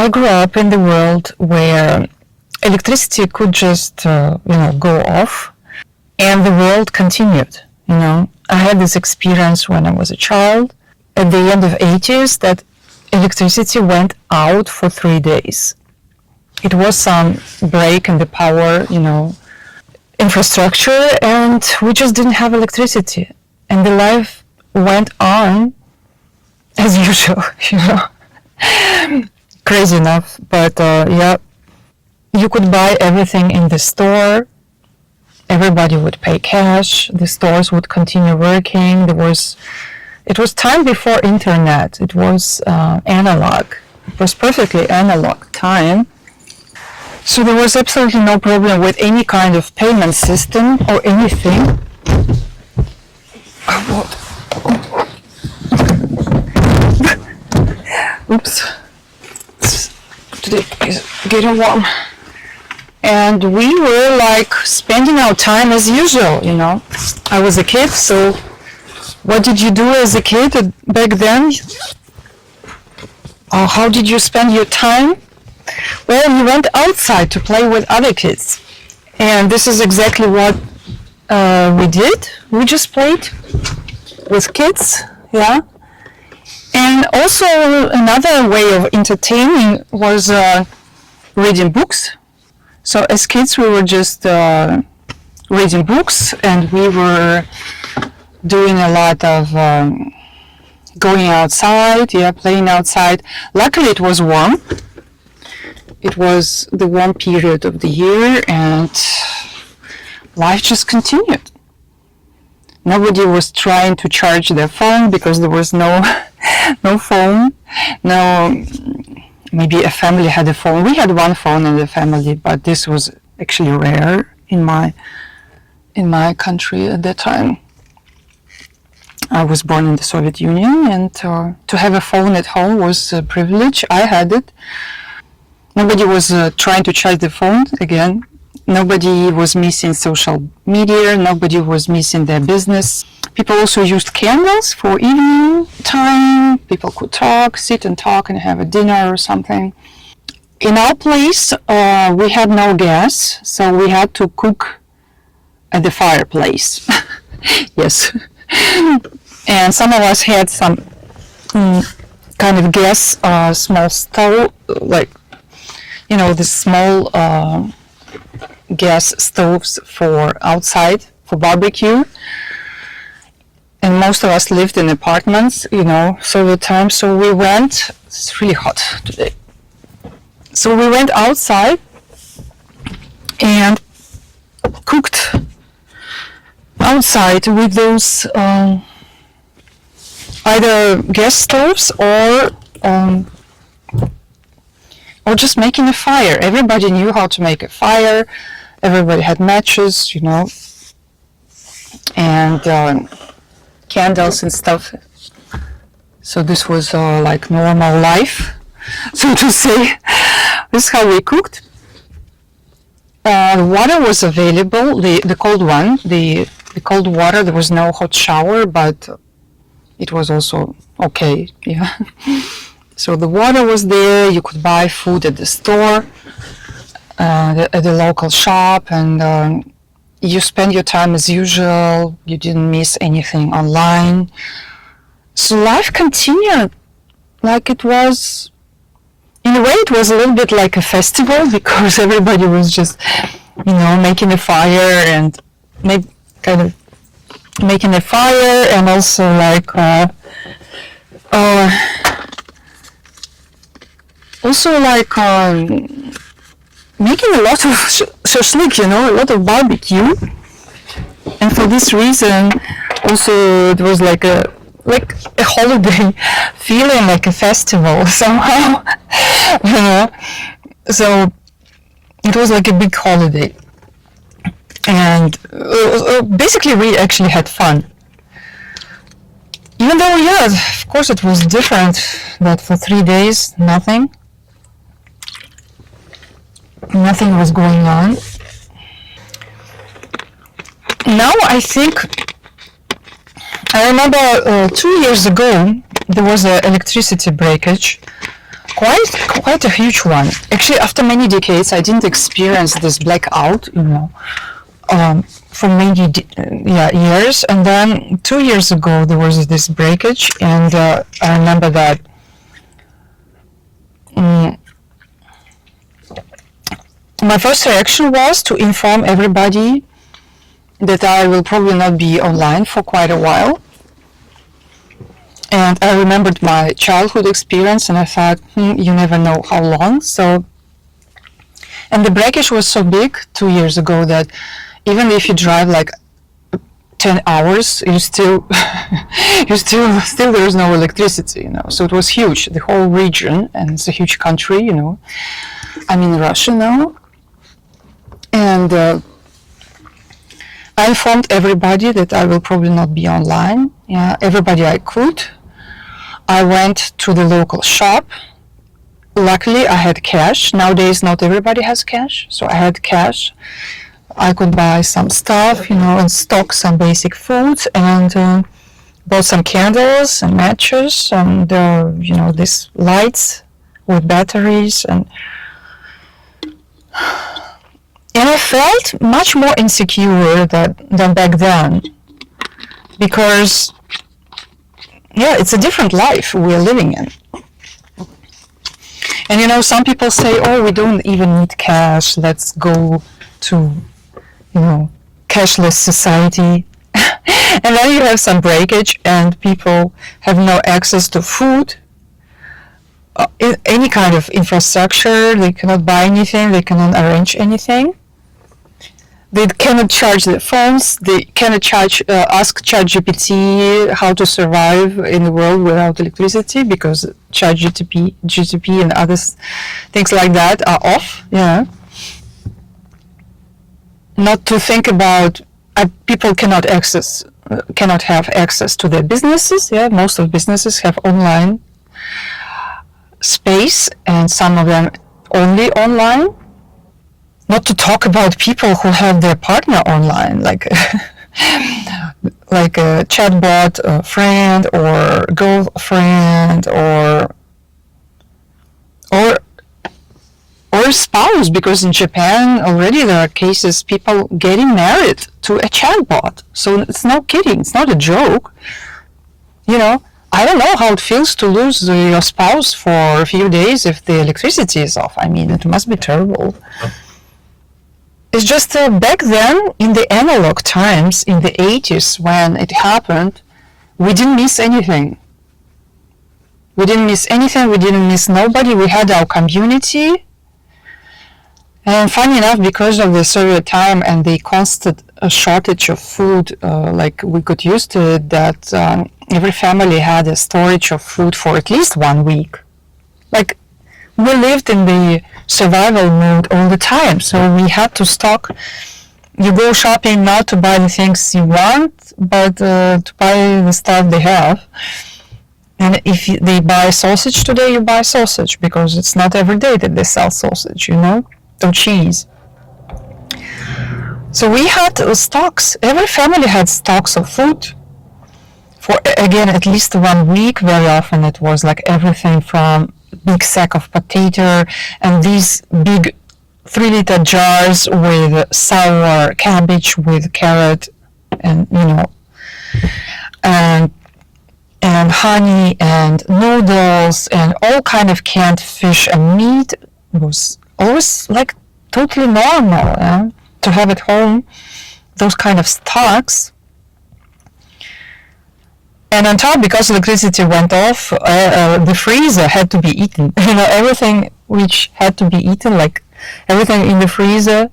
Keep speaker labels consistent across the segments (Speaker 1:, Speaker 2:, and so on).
Speaker 1: I grew up in the world where electricity could just, go off, and the world continued. I had this experience when I was a child at the end of 80s that electricity went out for 3 days. It was some break in the power, infrastructure, and we just didn't have electricity, and the life went on as usual. Crazy enough, but you could buy everything in the store. Everybody would pay cash. The stores would continue working. It was time before internet. It was analog. It was perfectly analog time. So there was absolutely no problem with any kind of payment system or anything. Oops. Today is getting warm. And we were like spending our time as usual, I was a kid, so what did you do as a kid back then? How did you spend your time? Well, you went outside to play with other kids. And this is exactly what we did. We just played with kids, yeah. And also another way of entertaining was reading books. So as kids we were just reading books, and we were doing a lot of going outside, playing outside. Luckily it was warm. It was the warm period of the year, and life just continued. Nobody was trying to charge their phone because there was no phone. No, maybe a family had a phone. We had one phone in the family, but this was actually rare in my country at that time. I was born in the Soviet Union, and to have a phone at home was a privilege. I had it. Nobody was trying to charge the phone again. Nobody was missing social media. Nobody was missing their business. People also used candles for evening time. People could sit and talk and have a dinner or something. In our place, we had no gas, so we had to cook at the fireplace. Yes. And some of us had some kind of gas, small stove, like, the small gas stoves for outside, for barbecue. And most of us lived in apartments, Soviet time, so we went, it's really hot today. So we went outside and cooked outside with those either gas stoves or just making a fire. Everybody knew how to make a fire. Everybody had matches, and candles and stuff. So this was like normal life, so to say. This is how we cooked. Water was available, the cold one, the cold water. There was no hot shower, but it was also okay, yeah. So the water was there. You could buy food at the store, at the local shop, and you spend your time as usual. You didn't miss anything online. So life continued like it was. In a way, it was a little bit like a festival, because everybody was just, making a fire and making a fire, and also like making a lot of shashlik, a lot of barbecue. And for this reason, also it was like a holiday feeling, like a festival somehow, So it was like a big holiday. And basically we actually had fun. Even though, of course it was different that for 3 days, nothing was going on. Now I remember 2 years ago there was an electricity breakage quite a huge one. Actually, after many decades, I didn't experience this blackout, for many years. And then 2 years ago, there was this breakage, and I remember that my first reaction was to inform everybody that I will probably not be online for quite a while. And I remembered my childhood experience, and I thought, you never know how long. So, and the breakage was so big 2 years ago that even if you drive like 10 hours, you still there is no electricity, So it was huge, the whole region, and it's a huge country, I'm in Russia now. And I informed everybody that I will probably not be online. Yeah, everybody I could. I went to the local shop. Luckily, I had cash. Nowadays, not everybody has cash, so I had cash. I could buy some stuff, and stock some basic foods, and bought some candles and matches, and these lights with batteries, and I felt much more insecure than back then, because it's a different life we're living in. And some people say, oh, we don't even need cash, let's go to cashless society. And then you have some breakage and people have no access to food, any kind of infrastructure, they cannot buy anything, they cannot arrange anything. They cannot charge their phones, they cannot ask ChatGPT how to survive in the world without electricity, because ChatGPT and other things like that are off, Not to think about people cannot have access to their businesses. Most of businesses have online space, and some of them only online. Not to talk about people who have their partner online, like like a chatbot, a friend or girlfriend, or a spouse, because in Japan already there are cases people getting married to a chatbot. So it's no kidding, it's not a joke. I don't know how it feels to lose your spouse for a few days if the electricity is off. I mean, it must be terrible. It's just back then, in the analog times, in the 80s, when it happened, we didn't miss anything. We didn't miss anything, we didn't miss nobody, we had our community. And funny enough, because of the Soviet time and the constant shortage of food, like we got used to it, that every family had a storage of food for at least 1 week. Like, we lived in the survival mode all the time, so we had to stock. You go shopping not to buy the things you want, but to buy the stuff they have. And if they buy sausage today, you buy sausage, because it's not every day that they sell sausage, or cheese. So we had stocks. Every family had stocks of food for, again, at least 1 week. Very often it was like everything from big sack of potato and these big 3-liter jars with sour cabbage with carrot and and honey and noodles and all kind of canned fish and meat. Was always like totally normal to have at home those kind of stocks. And on top, because electricity went off, the freezer had to be eaten. Everything which had to be eaten, like everything in the freezer,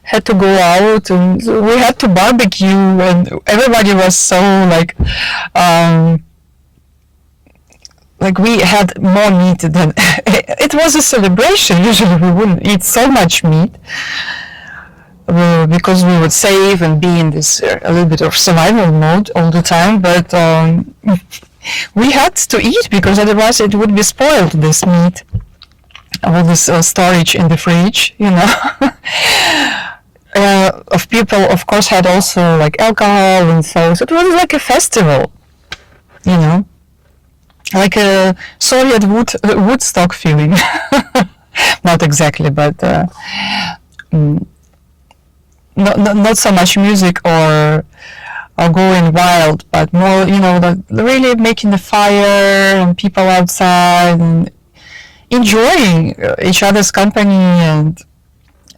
Speaker 1: had to go out, and we had to barbecue, and everybody was so like we had more meat than it was a celebration. Usually we wouldn't eat so much meat because we would save and be in this a little bit of survival mode all the time, but we had to eat because otherwise it would be spoiled, this meat, all this storage in the fridge, of people, of course, had also like alcohol, and so it was like a festival, like a Soviet Woodstock feeling. Not exactly, but mm, not so much music or going wild, but more, really making the fire and people outside and enjoying each other's company. And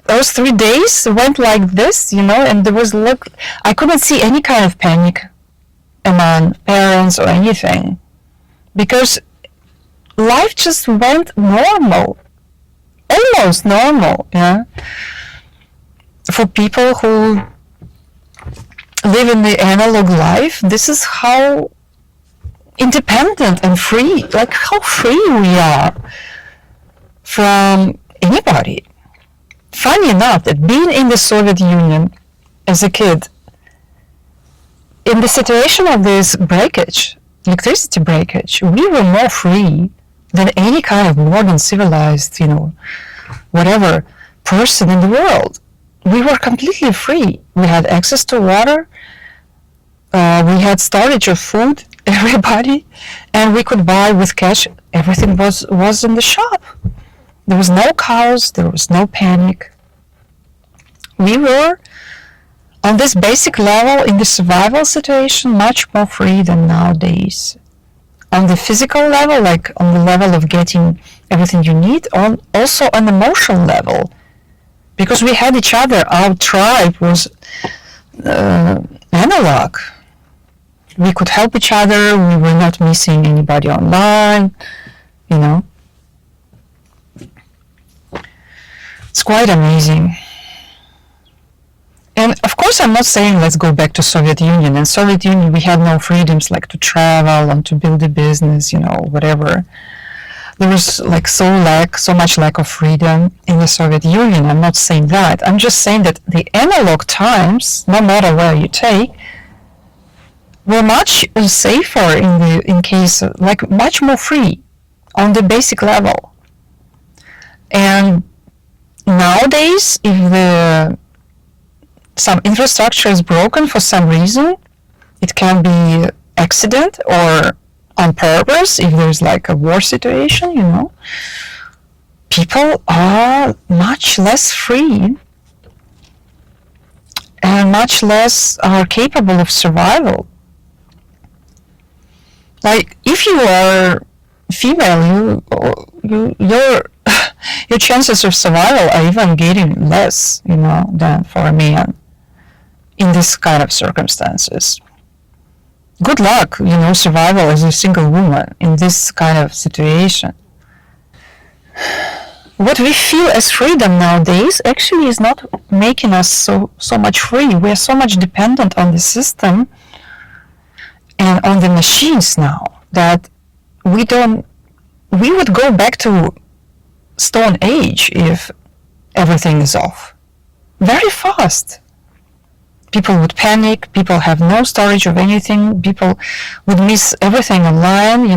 Speaker 1: those 3 days went like this, and there was I couldn't see any kind of panic among parents or anything, because life just went normal, almost normal, yeah. For people who live in the analog life, this is how independent and free, like how free we are from anybody. Funny enough, that being in the Soviet Union as a kid, in the situation of this breakage, electricity breakage, we were more free than any kind of modern civilized, whatever person in the world. We were completely free. We had access to water. We had storage of food, everybody, and we could buy with cash. Everything was in the shop. There was no chaos. There was no panic. We were, on this basic level, in the survival situation, much more free than nowadays. On the physical level, like on the level of getting everything you need, also on emotional level, because we had each other. Our tribe was analog. We could help each other. We were not missing anybody online, It's quite amazing. And of course, I'm not saying let's go back to Soviet Union. In Soviet Union, we had no freedoms like to travel and to build a business, whatever. There was like so much lack of freedom in the Soviet Union. I'm not saying that. I'm just saying that the analog times, no matter where you take, were much safer in case, like much more free on the basic level. And nowadays, if some infrastructure is broken for some reason, it can be accident or on purpose, if there's like a war situation, people are much less free and much less are capable of survival. Like if you are female, your chances of survival are even getting less, than for a man in this kind of circumstances. Good luck, survival as a single woman in this kind of situation. What we feel as freedom nowadays actually is not making us so much free. We are so much dependent on the system and on the machines now that we would go back to Stone Age if everything is off. Very fast. People would panic, people have no storage of anything, people would miss everything online,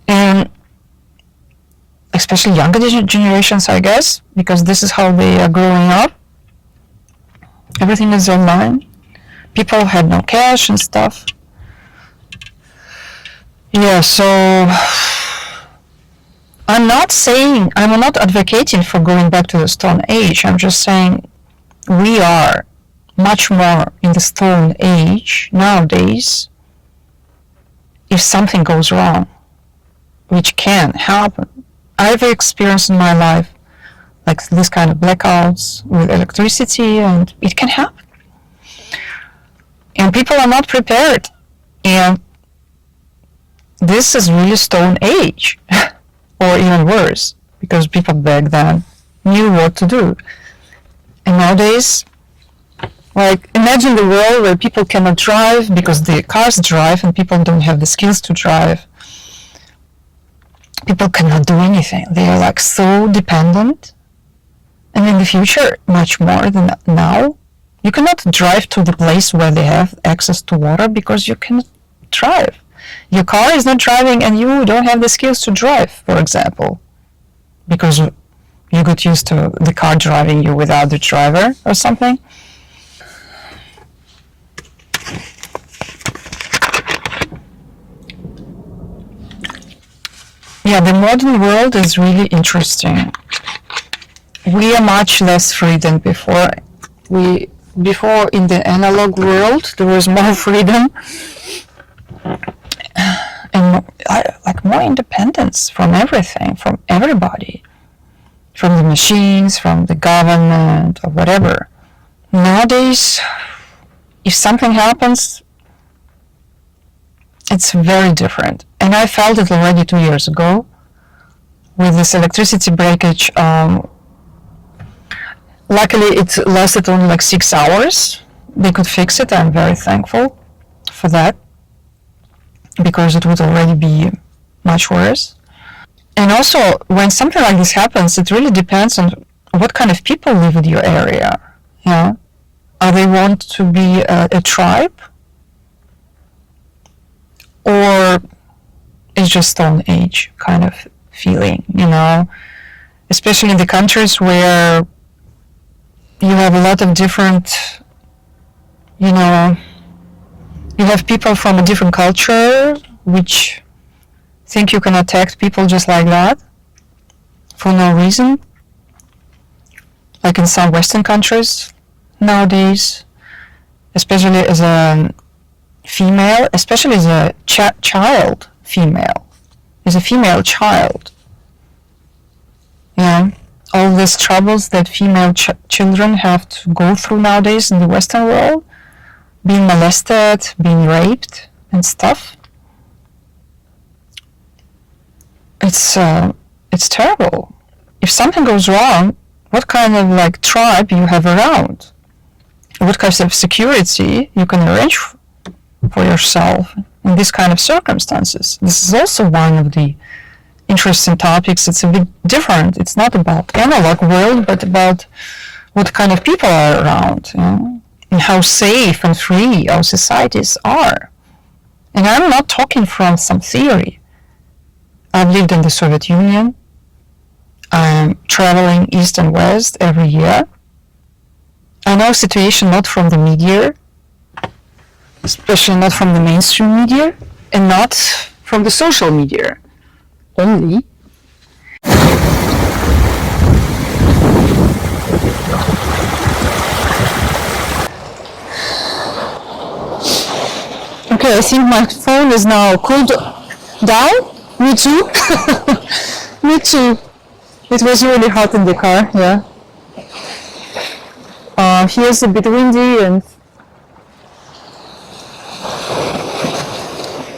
Speaker 1: and especially younger generations, I guess, because this is how they are growing up. Everything is online. People had no cash and stuff. Yeah, so I'm not advocating for going back to the Stone Age. I'm just saying we are much more in the Stone Age nowadays if something goes wrong, which can happen. I've experienced in my life like this kind of blackouts with electricity, and it can happen. And people are not prepared. And this is really Stone Age, or even worse, because people back then knew what to do. And nowadays, like, imagine the world where people cannot drive because the cars drive and people don't have the skills to drive. People cannot do anything. They are like so dependent. And in the future, much more than now, you cannot drive to the place where they have access to water because you cannot drive. Your car is not driving and you don't have the skills to drive, for example, because you got used to the car driving you without the driver or something. Yeah, the modern world is really interesting. We are much less free than before. Before in the analog world there was more freedom and like more independence from everything, from everybody, from the machines, from the government or whatever. Nowadays, if something happens, it's very different. And I felt it already 2 years ago with this electricity breakage. Luckily, it lasted only like 6 hours. They could fix it. I'm very thankful for that, because it would already be much worse. And also, when something like this happens, it really depends on what kind of people live in your area. Yeah, are they want to be a tribe, or it's just Stone Age kind of feeling, you know? Especially in the countries where you have a lot of different, you know, you have people from a different culture which think you can attack people just like that for no reason, like in some Western countries nowadays, especially as a female, especially as a child female, as a female child. Yeah, all these troubles that female children have to go through nowadays in the Western world, being molested, being raped and stuff. It's terrible. If something goes wrong, what kind of like tribe you have around? What kind of security you can arrange for yourself in these kind of circumstances? This is also one of the interesting topics. It's a bit different. It's not about analog world, but about what kind of people are around, you know, and how safe and free our societies are. And I'm not talking from some theory. I've lived in the Soviet Union. I'm traveling east and west every year. I know situation not from the media, especially not from the mainstream media, and not from the social media only. Okay, I think my phone is now cooled down. Me too. Me too. It was really hot in the car, yeah. Here's a bit windy and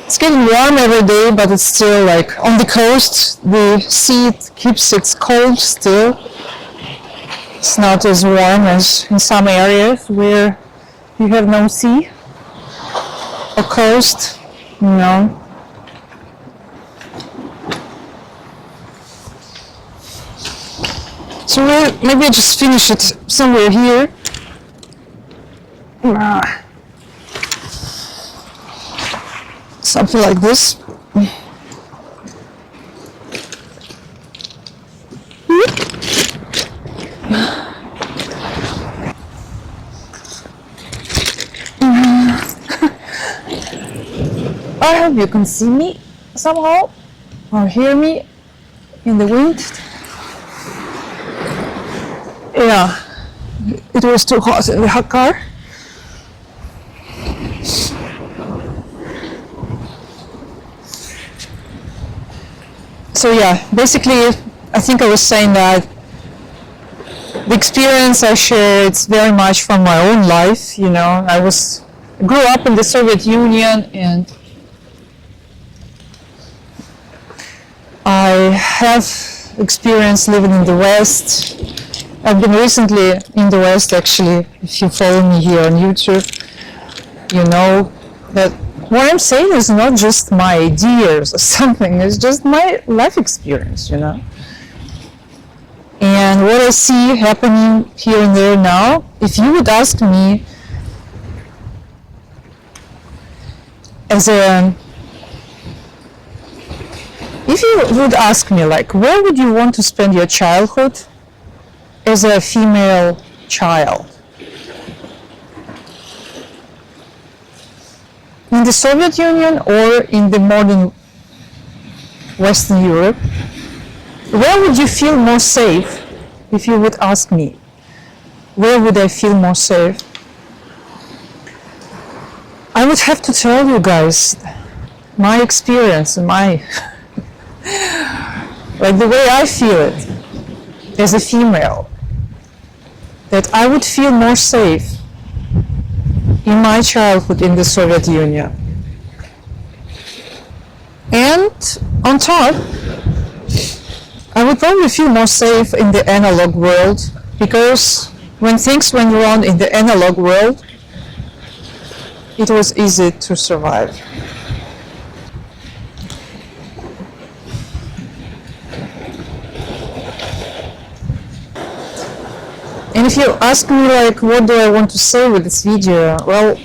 Speaker 1: it's getting warm every day, but it's still like on the coast, the sea keeps it cold still. It's not as warm as in some areas where you have no sea or coast, you know. So maybe I just finish it somewhere here. Something like this. I hope you can see me somehow or hear me in the wind. Yeah, it was too hot in the hot car. So yeah, basically, I think I was saying that the experience I share, it's very much from my own life. You know, I grew up in the Soviet Union, and I have experience living in the West. I've been recently in the West, actually. If you follow me here on YouTube, you know that what I'm saying is not just my ideas or something, it's just my life experience, you know. And what I see happening here and there now, if you would ask me if you would ask me, like, where would you want to spend your childhood as a female child? In the Soviet Union or in the modern Western Europe, where would you feel more safe if you would ask me? Where would I feel more safe? I would have to tell you guys my experience and my like the way I feel it as a female, that I would feel more safe in my childhood in the Soviet Union. And on top, I would probably feel more safe in the analog world, because when things went wrong in the analog world, it was easy to survive. And if you ask me, like, what do I want to say with this video? Well,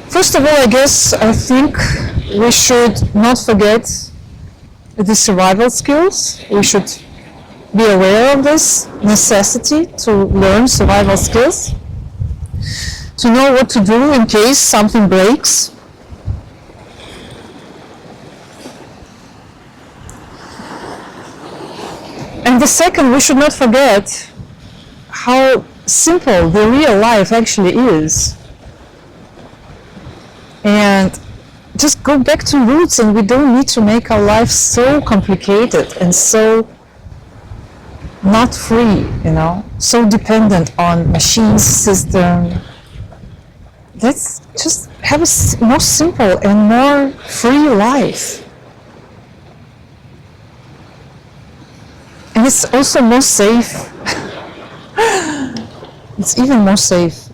Speaker 1: first of all, I guess I think we should not forget the survival skills. We should be aware of this necessity to learn survival skills, to know what to do in case something breaks. And the second, we should not forget how simple the real life actually is. And just go back to roots, and we don't need to make our life so complicated and so not free, you know, so dependent on machines, system. Let's just have a more simple and more free life. And it's also more safe. It's even more safe.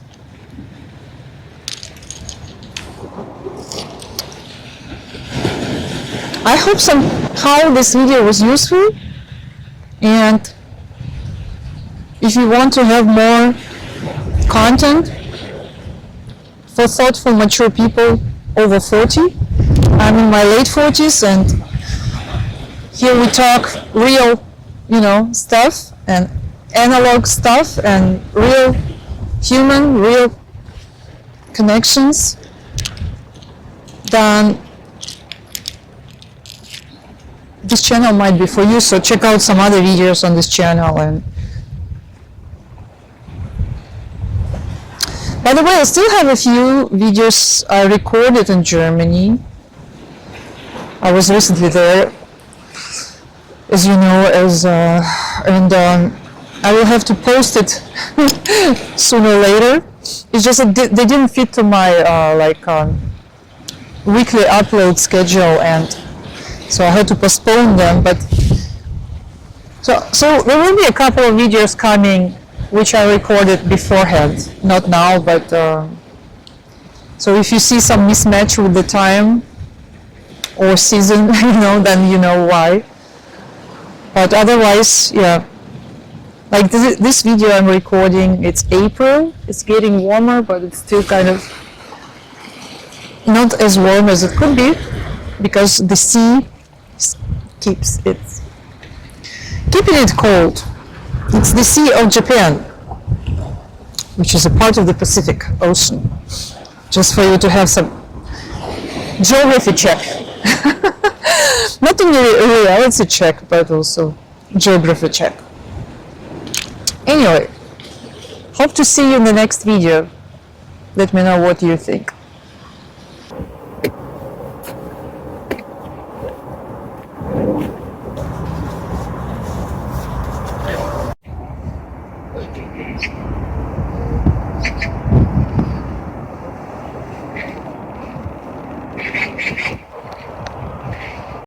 Speaker 1: I hope somehow this video was useful, and if you want to have more content for thoughtful, mature people over 40, I'm in my late 40s, and here we talk real, you know, stuff and analog stuff and real human, real connections, then this channel might be for you. So check out some other videos on this channel. And by the way, I still have a few videos I recorded in Germany. I was recently there, as you know, and I will have to post it sooner or later. It's just that they didn't fit to my weekly upload schedule, and so I had to postpone them. But so there will be a couple of videos coming which I recorded beforehand, not now, but so if you see some mismatch with the time or season, you know, then you know why. But otherwise, yeah, like this video I'm recording, it's April, it's getting warmer, but it's still kind of not as warm as it could be, because the sea keeps it, keeping it cold. It's the Sea of Japan, which is a part of the Pacific Ocean, just for you to have some geography check. Not only a reality check, but also geography check. Anyway, hope to see you in the next video. Let me know what you think.